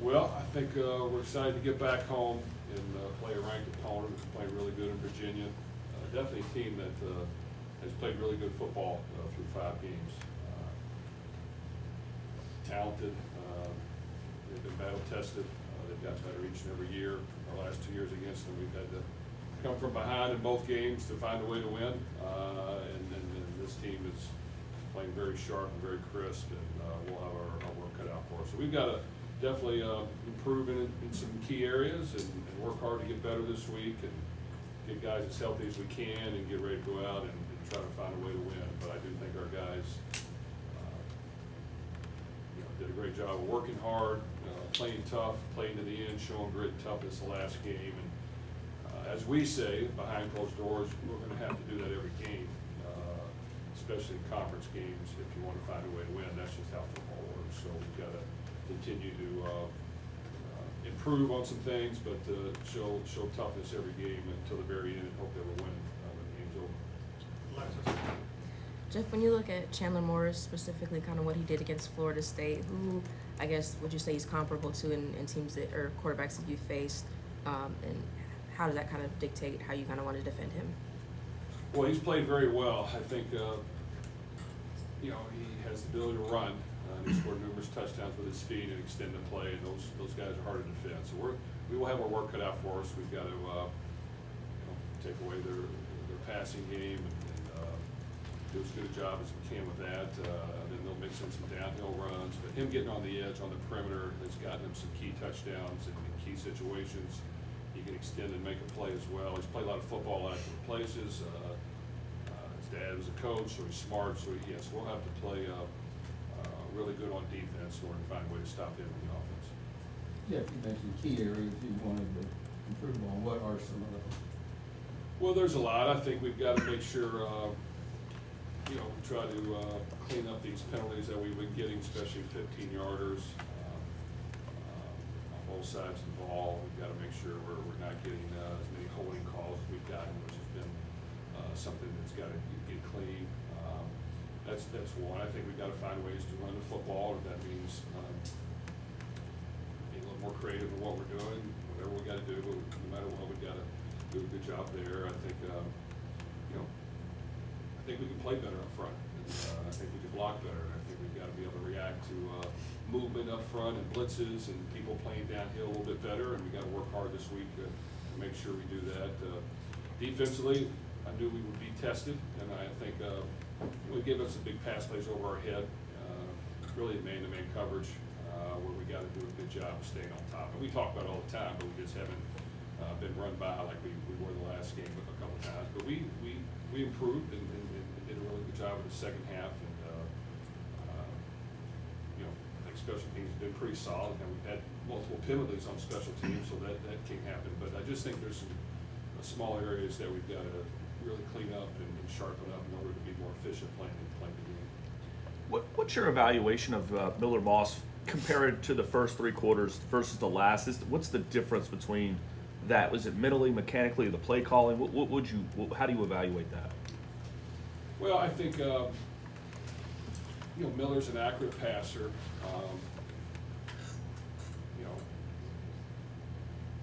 Well, I think we're excited to get back home and play a ranked opponent who's playing really good in Virginia. Definitely a team that has played really good football through 5 games. Talented, they've been battle tested. They've got better each and every year. Our last 2 years against them, we've had to come from behind in both games to find a way to win. And this team is playing very sharp and very crisp, and we'll have our work cut out for us. So we've got to definitely improve in some key areas and work hard to get better this week and get guys as healthy as we can and get ready to go out and try to find a way to win. But I do think our guys did a great job of working hard, playing tough, playing to the end, showing grit and toughness the last game. And as we say, behind closed doors, we're going to have to do that every game, especially in conference games if you want to find a way to win. That's just how football works. So we've got to continue to improve on some things, but show toughness every game until the very end and hope that we'll win when the game's over. Jeff, when you look at Chandler Morris, specifically kind of what he did against Florida State, who I guess would you say he's comparable to in teams that or quarterbacks that you faced, and how does that kind of dictate how you kind of want to defend him? Well, he's played very well. I think he has the ability to run. He scored numerous touchdowns with his feet and extended play, and those guys are hard to defend. So we will have our work cut out for us. We've got to take away their passing game and do as good a job as we can with that. Then they'll mix in some downhill runs. But him getting on the edge on the perimeter has gotten him some key touchdowns in key situations. He can extend and make a play as well. He's played a lot of football at different places. His dad was a coach, so he's smart. So yes, we'll have to play really good on defense in order to find a way to stop him in the offense. Jeff, you mentioned key areas you wanted to improve on. What are some of them? Well, there's a lot. I think we've got to make sure, we try to clean up these penalties that we've been getting, especially 15-yarders on both sides of the ball. We've got to make sure we're not getting as many holding calls as we've gotten, which has been something that's got to get clean. That's one. I think we've got to find ways to run the football. If that means being a little more creative in what we're doing, whatever we got to do. But no matter what, we've got to do a good job there. I think I think we can play better up front. And, I think we can block better. And I think we've got to be able to react to movement up front and blitzes and people playing downhill a little bit better. And we got to work hard this week to make sure we do that. Defensively, I knew we would be tested, and I think we give us some big pass plays over our head, really man-to-man coverage, where we got to do a good job of staying on top. And we talk about it all the time, but we just haven't been run by like we were the last game a couple times. But we improved and did a really good job in the second half. And I think special teams have been pretty solid, and we've had multiple penalties on special teams, so that can happen. But I just think there's some small areas that we've got to really clean up and sharpen up in order to be more efficient playing the game. What's your evaluation of Miller Moss compared to the first 3 quarters versus the last? What's the difference between that? Was it mentally, mechanically, the play calling? How do you evaluate that? Well, I think Miller's an accurate passer.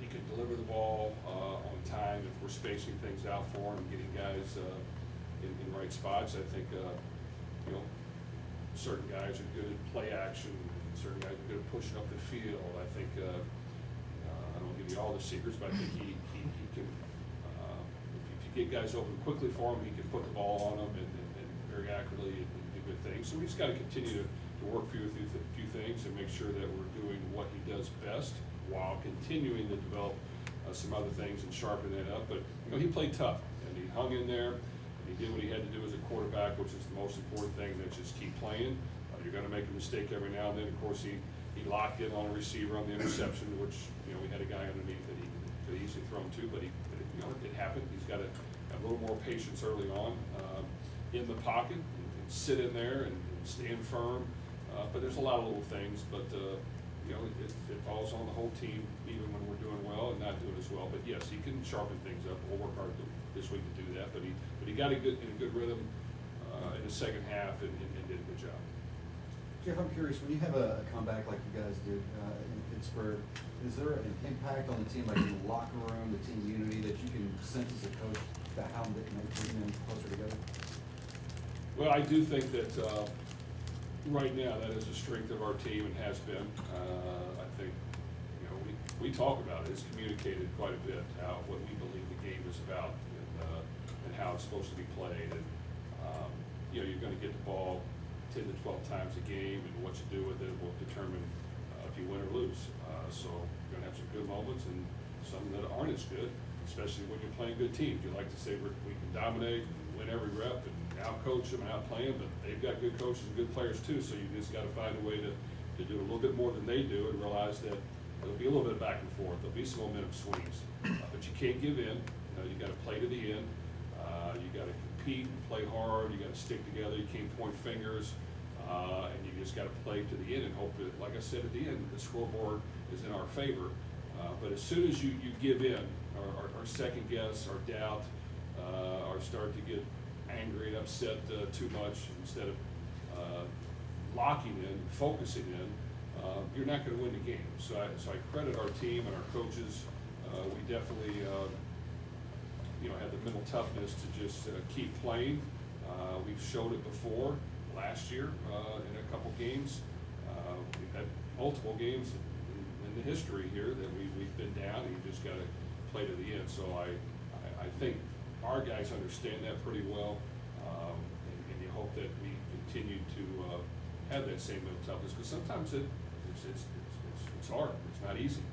He can deliver the ball on time if we're spacing things out for him, getting guys in right spots. I think certain guys are good at play action, and certain guys are good at pushing up the field. I think I don't give you all the secrets, but I think he can. If you get guys open quickly for him, he can put the ball on them and very accurately and do good things. So we just got to continue to work through a few things and make sure that we're doing what he does best while continuing to develop some other things and sharpen that up. But he played tough and he hung in there. He did what he had to do as a quarterback, which is the most important thing, that just keep playing. You're going to make a mistake every now and then. Of course, he locked in on a receiver on the interception, which we had a guy underneath that he could easily throw him to, but it happened. He's got to have a little more patience early on in the pocket and sit in there and stand firm. But there's a lot of little things, but it falls on the whole team, even when we're doing well and not doing as well. But yes, he can sharpen things up. We'll work hard this week to do that. But he got in a good rhythm in the second half and did a good job. Jeff, I'm curious, when you have a comeback like you guys did in Pittsburgh, is there an impact on the team, like in the locker room, the team unity, that you can sense as a coach about how that might bring them closer together? Well, I do think that right now that is a strength of our team and has been. I think, you know, we talk about it. It's communicated quite a bit, what we believe the game is about and how it's supposed to be played. And, you know, you're going to get the ball 10 to 12 times a game, and what you do with it will determine if you win or lose. So you're going to have some good moments and some that aren't as good, especially when you're playing good teams. You like to say we can dominate and win every rep and out-coach them and out-play them, but they've got good coaches and good players too, so you just got to find a way to do a little bit more than they do and realize that there'll be a little bit of back and forth. There'll be some momentum swings, but you can't give in. You know, you got to play to the end. You got to compete and play hard. You got to stick together. You can't point fingers, and you just got to play to the end and hope that, like I said at the end, the scoreboard is in our favor. But as soon as you give in, or second guess, or doubt, or start to get angry and upset too much, instead of locking in, focusing in, you're not going to win the game. So I credit our team and our coaches. We definitely you know, have the mental toughness to just keep playing. We've showed it before last year in a couple games. We've had multiple games in the history here that we've been down, and you just got to play to the end. So I think our guys understand that pretty well, and you hope that we continue to have that same mental toughness, because sometimes it's hard. It's not easy,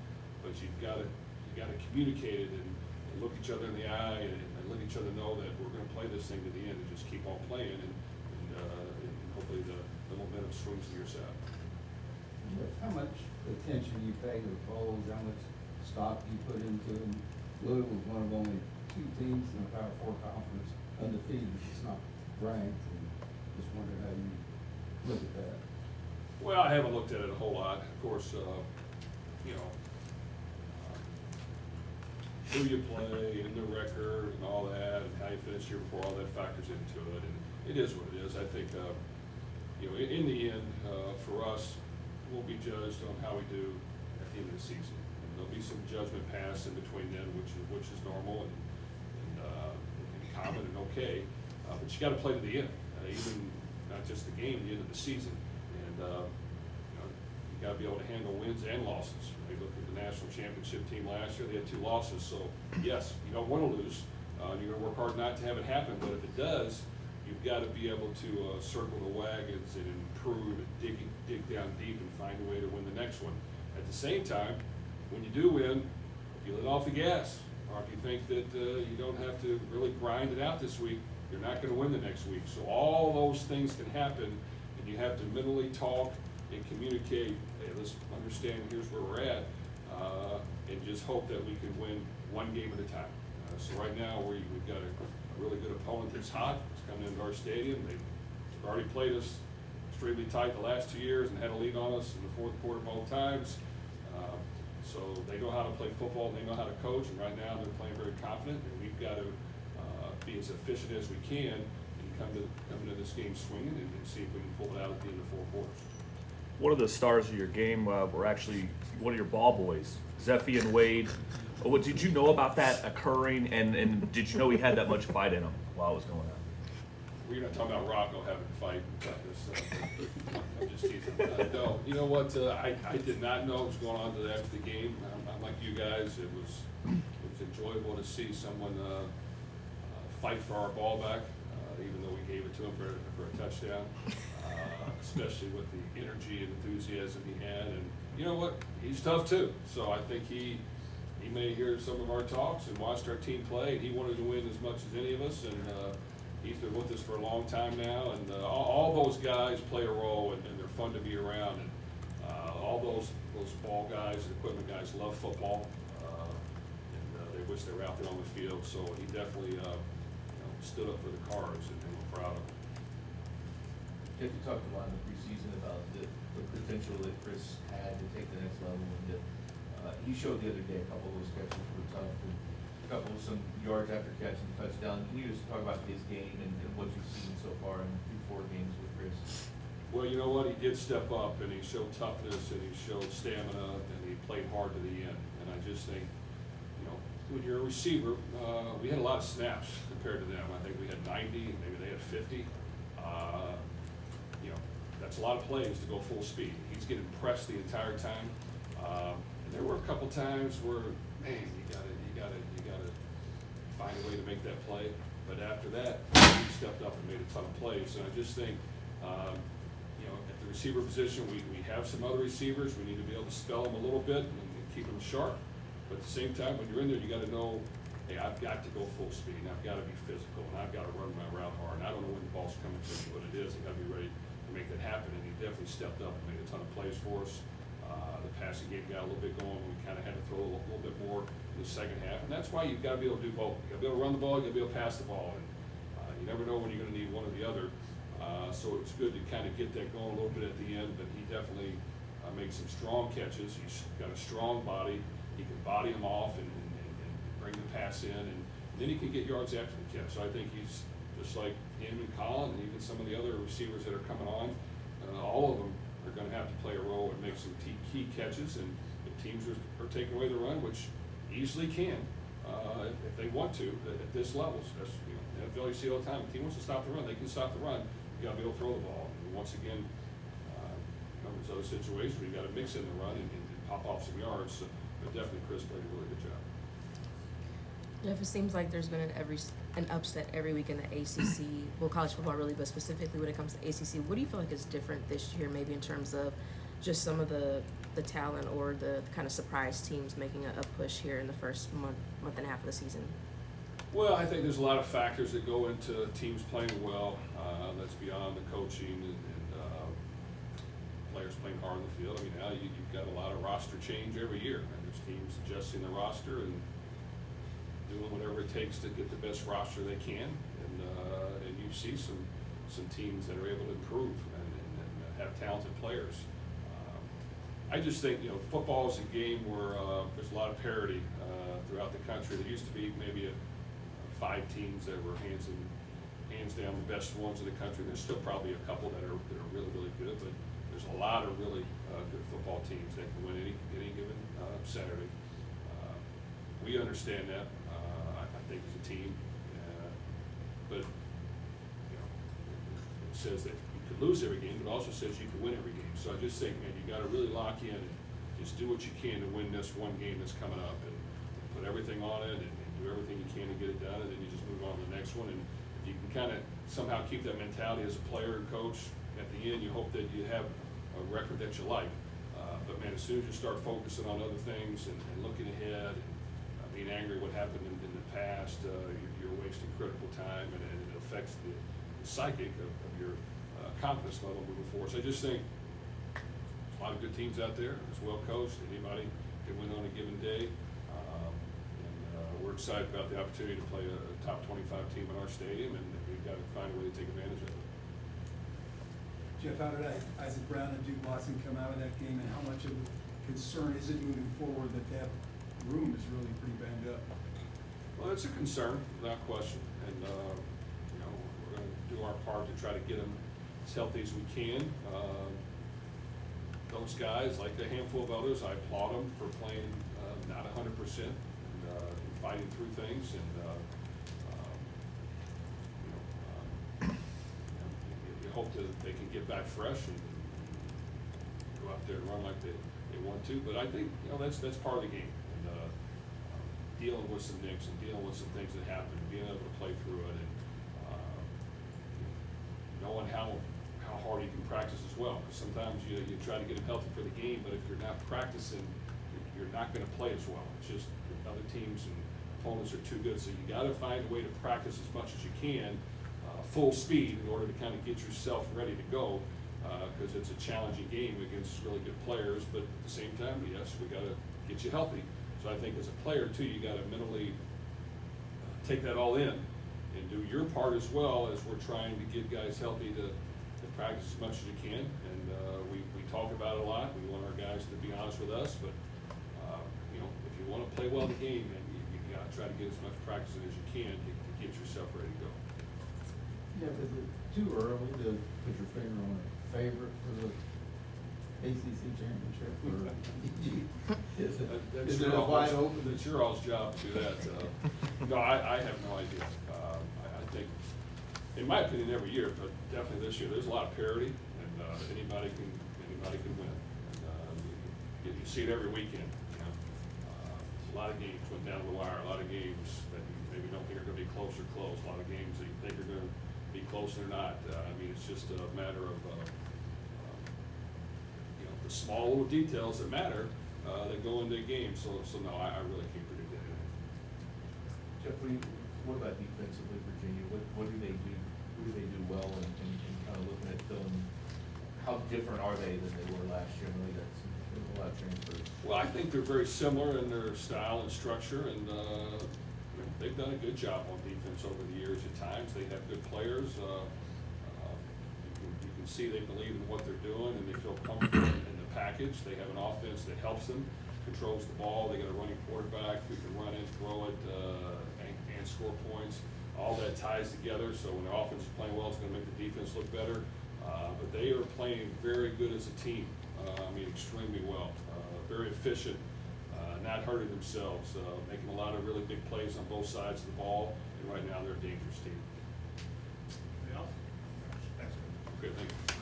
but you got to communicate it and look each other in the eye and let each other know that we're going to play this thing to the end and just keep on playing, and hopefully the momentum swings to your side. How much attention you pay to the polls, how much stock you put into them? Louisville was one of only 2 teams in the Power 4 conference undefeated. It's not ranked, and just wondered how you look at that. Well, I haven't looked at it a whole lot. Of course, you know, who you play and the record and all that, and how you finish year before, all that factors into it. And it is what it is. I think, you know, in the end, for us, we'll be judged on how we do at the end of the season. And there'll be some judgment passed in between then, which is normal and common and okay. But you got to play to the end, even not just the game, the end of the season. And you know, you got to be able to handle wins and losses. You look at the national championship team last year; they had 2 losses. So yes, you don't want to lose. You're going to work hard not to have it happen. But if it does, you've got to be able to circle the wagons and improve and dig down deep and find a way to win the next one. At the same time, when you do win, if you let off the gas, or if you think that you don't have to really grind it out this week, you're not going to win the next week. So all those things can happen, and you have to mentally talk and communicate. Hey, let's understand here's where we're at, and just hope that we can win one game at a time. So right now we've got a really good opponent that's hot. It's coming into our stadium. They've already played us extremely tight the last 2 years and had a lead on us in the fourth quarter both times. So they know how to play football, and they know how to coach, and right now they're playing very confident, and we've got to be as efficient as we can and come into this game swinging and see if we can pull it out at the end of 4 quarters. One of the stars of your game were actually one of your ball boys, Zeffie and Wade. What did you know about that occurring, and did you know he had that much fight in him while it was going on? We're not talking about Rocco having a fight and stuff. I'm just teasing. No, you know what? I did not know what was going on after the game. I'm like you guys. It was enjoyable to see someone fight for our ball back, even though we gave it to him for a touchdown. Especially with the energy and enthusiasm he had, and you know what? He's tough too. So I think he may hear some of our talks and watched our team play, and he wanted to win as much as any of us, and he's been with us for a long time now, and all those guys play a role, and they're fun to be around, and all those ball guys and equipment guys love football, and they wish they were out there on the field. So he definitely stood up for the Cards, and we're proud of him. Jeff, you talked a lot in the preseason about the potential that Chris had to take the next level, and he showed the other day a couple of those catches were tough, and a couple of some yards after catching the touchdown. Can you just talk about his game and what you've seen so far in 4 games with Chris? Well, you know what, he did step up, and he showed toughness, and he showed stamina, and he played hard to the end. And I just think, you know, when you're a receiver, we had a lot of snaps compared to them. I think we had 90, and maybe they had 50. You know, that's a lot of plays to go full speed. He's getting pressed the entire time. And there were a couple times where, man, you gotta find a way to make that play. But after that, he stepped up and made a ton of plays. And I just think, you know, at the receiver position, we have some other receivers. We need to be able to spell them a little bit and keep them sharp. But at the same time, when you're in there, you got to know, hey, I've got to go full speed, and I've got to be physical, and I've got to run my route hard. And I don't know when the ball's coming to me, but it is. I've got to be ready to make that happen. And he definitely stepped up and made a ton of plays for us. The passing game got a little bit going. We kind of had to throw a little bit more in the second half. And that's why you've got to be able to do both. You've got to be able to run the ball, you've got to be able to pass the ball. And you never know when you're going to need one or the other. So it's good to kind of get that going a little bit at the end. But he definitely made some strong catches. He's got a strong body. He can body them off and bring the pass in. And then he can get yards after the catch. So I think he's just like him and Colin and even some of the other receivers that are coming on. All of them are going to have to play a role and make some key catches. And if teams are taking away the run, which easily can, if they want to, at this level. That's, you know, NFL, you see all the time. If a team wants to stop the run, they can stop the run. You got to be able to throw the ball. And once again, you know, there's other situations where you got to mix in the run and pop off some yards. So, but definitely, Chris played a really good job. Jeff, it seems like there's been an upset every week in the ACC, well, college football really, but specifically when it comes to ACC. What do you feel like is different this year, maybe in terms of just some of the talent or the kind of surprise teams making a push here in the first month and a half of the season? Well, I think there's a lot of factors that go into teams playing well. That's beyond the coaching and players playing hard in the field. I mean, now you've got a lot of roster change every year. And there's teams adjusting the roster and doing whatever it takes to get the best roster they can. And you see some teams that are able to improve and have talented players. I just think, you know, football is a game where there's a lot of parity throughout the country. There used to be maybe 5 teams that were hands down the best ones in the country. There's still probably a couple that are really, really good, but there's a lot of really good football teams that can win any given Saturday. We understand that, I think, as a team, but you know, it says that you could lose every game, but it also says you can win every game. So I just think, man, you got to really lock in and just do what you can to win this one game that's coming up, and put everything on it and do everything you can to get it done, and then you just move on to the next one. And if you can kind of somehow keep that mentality as a player and coach, at the end you hope that you have a record that you like. But man, as soon as you start focusing on other things and looking ahead and being angry what happened in the past, you're wasting critical time, and it affects the psychic of your confidence level moving forward. So I just think there's a lot of good teams out there. It's well coached. Anybody can win on a given day. We're excited about the opportunity to play a top 25 team in our stadium, and we've got to find a way to take advantage of it. Jeff, how did Isaac Brown and Duke Watson come out of that game, and how much of a concern is it moving forward that room is really pretty banged up? Well, it's a concern, without question, and you know, we're going to do our part to try to get them as healthy as we can. Those guys, like a handful of others, I applaud them for playing not 100% and fighting through things, and you hope that they can get back fresh and go out there and run like they want to. But I think, you know, that's part of the game, and dealing with some nicks and dealing with some things that happen, being able to play through it, and knowing how hard you can practice as well. Because sometimes you try to get them healthy for the game, but if you're not practicing, you're not going to play as well. It's just other teams and opponents are too good, so you got to find a way to practice as much as you can, full speed, in order to kind of get yourself ready to go, because it's a challenging game against really good players. But at the same time, yes, we got to get you healthy. So I think as a player too, you got to mentally take that all in and do your part as well, as we're trying to get guys healthy to practice as much as you can. And we talk about it a lot. We want our guys to be honest with us, but you know, if you want to play well in the game, then you got to try to get as much practice in as you can to get yourself ready to go. Yeah, is it too early to put your finger on a favorite for the ACC championship, or is it, That's is your it a all's- wide open? That's your all's job to do that. No, I have no idea. I think, in my opinion, every year, but definitely this year, there's a lot of parity, and anybody can win. And you see it every weekend, you know. A lot of games went down to the wire, a lot of games that you maybe don't think are gonna be close or close, a lot of games that you think are gonna be close or not. I mean, it's just a matter of, you know, the small little details that matter, that go into a game. So no, I really can't predict anything. Jeff, what about defensively, Virginia? What do they do? What do they do well and kind of looking at film? How different are they than they were last year? I know they got a lot of transfers. Well, I think they're very similar in their style and structure, and they've done a good job on defense over the years. At times, they have good players. You can see they believe in what they're doing, and they feel comfortable in the package. They have an offense that helps them, controls the ball. They got a running quarterback who can run it, throw it, and score points. All that ties together. So when the offense is playing well, it's going to make the defense look better. But they are playing very good as a team. I mean, extremely well. Very efficient, not hurting themselves, making a lot of really big plays on both sides of the ball. And right now, they're a dangerous team. Anybody else? Thanks. Okay, thank you.